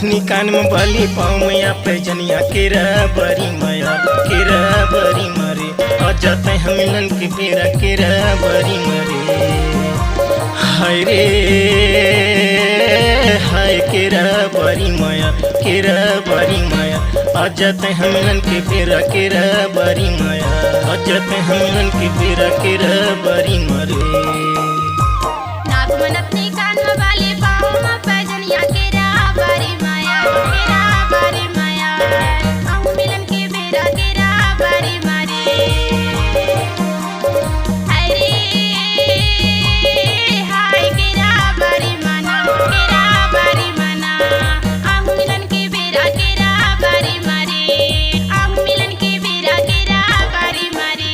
नथनी कान में बाली पाँव मैया पैजनिया केरा बरी माया केरा बरी मरे अजत हम मिलन के बेरा केरा बरी मरे हाय रे हाय केरा बरी माया केरा बरी माया अजत हम मिलन के बेरा केरा बरी माया अजत हम मिलन के बेरा केरा बरी मरे नाक में नथनी कान में बाली पाँव में पैजनिया केरा बरी माया आहू मिलन के बेरा केरा बरी मरे हाय रे हाय केरा बरी मना आहू मिलन के बेरा केरा बरी मरे आहू मिलन के बेरा केरा बरी मरे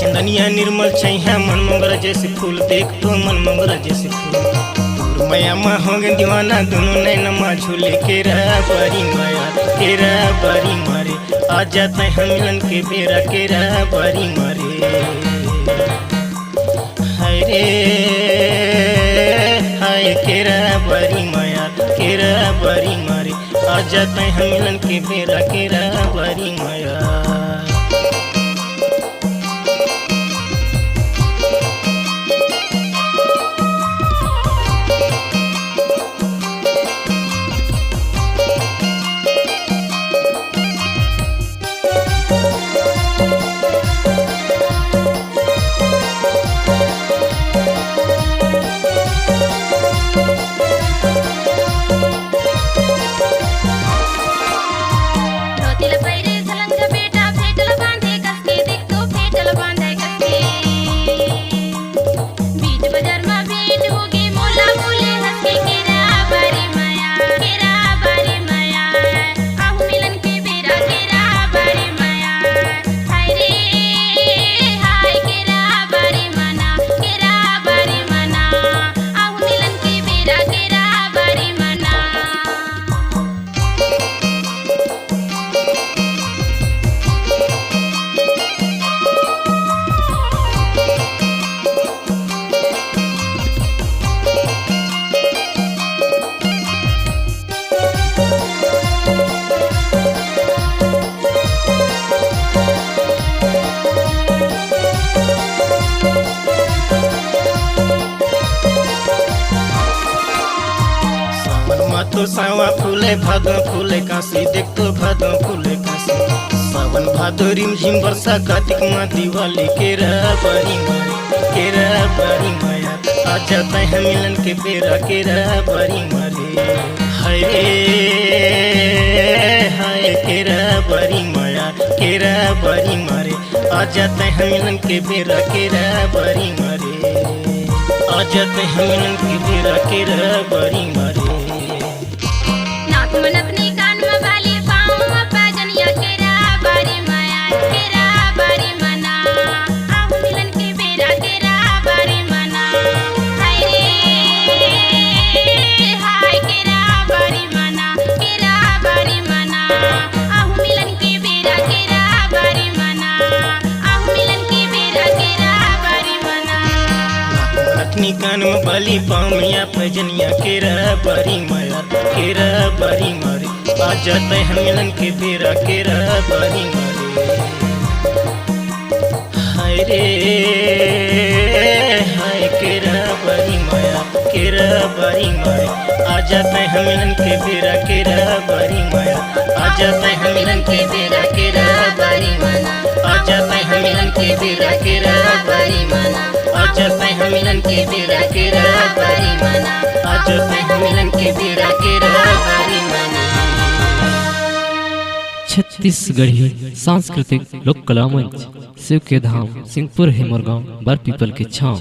चंदनिया निर्मल छैया मन मंगरा जैसे फूल देख तो मन मंगरा जैसे फूल मैया माँ हो गए दीवाना दोनों नैन माँ झूले केरा बरी माया केरा बरी मारे आ जाते हम मिलन के बेरा केरा बरी मारे हाय रे हाय केरा बरी माया केरा बरी मारे आ जाते हम मिलन के बेरा केरा बरी माया तो सावा फूले भादो फूले काशी देख तो भादो फूले काशी सावन भादो रिम झिम वर्षा कार्तिक माँ दिवाली केरा बरी माया आ जाते हैं मिलन के बेरा केरा बरी मारे हाय रे हाय केरा बरी माया केरा बरी मारे आ जाते हैं मिलन के बेरा केरा बरी मारे आ जाते हैं मिलन के बेरा केरा बरी मारे मन अपनी कान में बाली पाँव में पैजनिया केरा बरी मना आहू मिलन के बेरा केरा बरी मना हाय रे हाय केरा बरी मना आहू मिलन के बेरा केरा बरी मना आहू मिलन के बेरा केरा बरी मना नथनी कान में बाली पाँव में पैजनिया केरा बरी माया केरा बरी मारे आ जाते हैं मिलन के बेरा केरा बरी मारे हाय रे हाय केरा बरी माया केरा बरी मारे आ जाते हैं मिलन के बेरा केरा बरी माया आ जाते हैं मिलन के बेरा केरा बरी माना आ जाते हैं मिलन के बेरा केरा बरी माना आ जाते हैं मिलन के बेरा केरा बरी माना आ जाते हैं मिलन के बेरा केरा बरी माना छत्तीसगढ़ी सांस्कृतिक लोक कला मंच शिव के धाम सिंहपुर हेमरगांव बरपीपल के छांव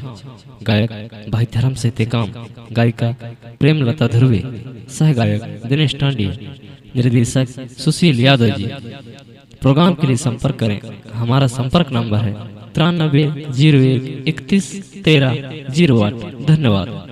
गायक भाई धर्म से तेकाम गायिका प्रेमलता ध्रुवे सह गायक दिनेश टांडी निर्देशक सुशील यादव जी। प्रोग्राम के लिए संपर्क करें। हमारा संपर्क नंबर है 9301311308। धन्यवाद।